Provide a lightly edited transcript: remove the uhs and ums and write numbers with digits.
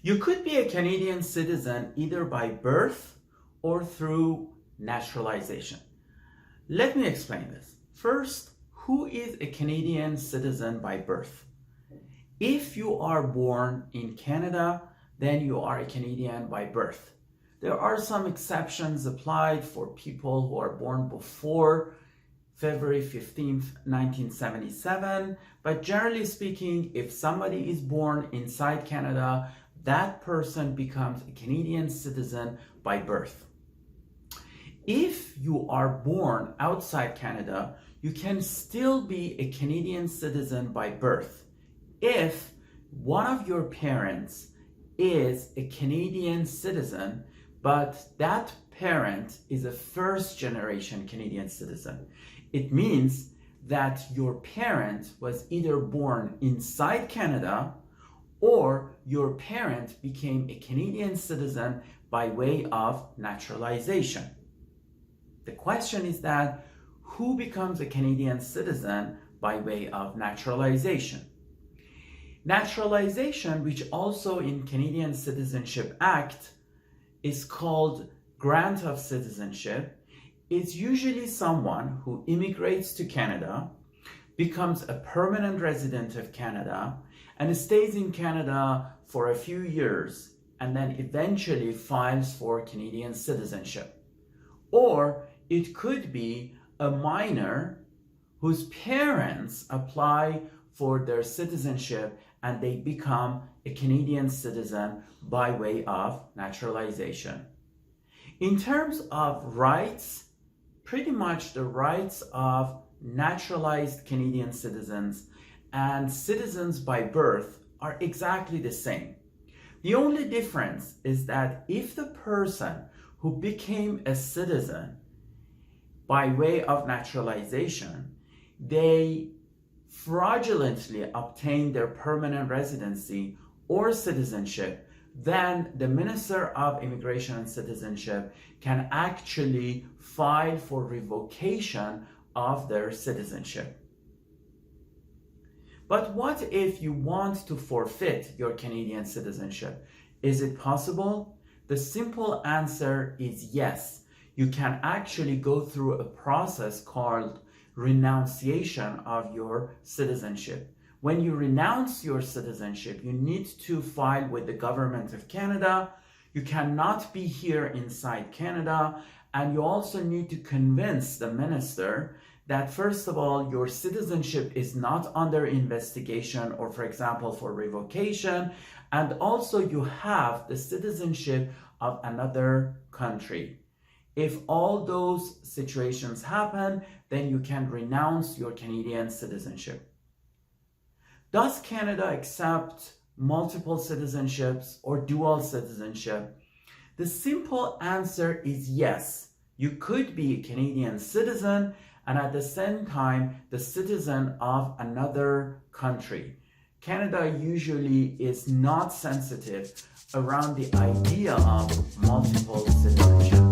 You could be a Canadian citizen either by birth or through naturalization. Let me explain this. First, who is a Canadian citizen by birth? If you are born in Canada, then you are a Canadian by birth. There are some exceptions applied for people who are born before February 15th, 1977, but generally speaking, if somebody is born inside Canada, that person becomes a Canadian citizen by birth. If you are born outside Canada, you can still be a Canadian citizen by birth if one of your parents is a Canadian citizen, but that parent is a first-generation Canadian citizen. It means that your parent was either born inside Canada or your parent became a Canadian citizen by way of naturalization. The question is that who becomes a Canadian citizen by way of naturalization? Naturalization, which also in Canadian Citizenship Act is called grant of citizenship, is usually someone who immigrates to Canada, becomes a permanent resident of Canada, and stays in Canada for a few years, and then eventually files for Canadian citizenship. Or it could be a minor whose parents apply for their citizenship and they become a Canadian citizen by way of naturalization. In terms of rights, pretty much the rights of naturalized Canadian citizens and citizens by birth are exactly the same. The only difference is that if the person who became a citizen by way of naturalization, they fraudulently obtained their permanent residency or citizenship, then the Minister of Immigration and Citizenship can actually file for revocation of their citizenship. But what if you want to forfeit your Canadian citizenship? Is it possible? The simple answer is yes. You can actually go through a process called renunciation of your citizenship. When you renounce your citizenship, you need to file with the government of Canada. You cannot be here inside Canada, and you also need to convince the minister that first of all, your citizenship is not under investigation or, for example, for revocation, and also you have the citizenship of another country. If all those situations happen, then you can renounce your Canadian citizenship. Does Canada accept multiple citizenships or dual citizenship? The simple answer is yes. You could be a Canadian citizen and at the same time the citizen of another country. Canada usually is not sensitive around the idea of multiple citizenship.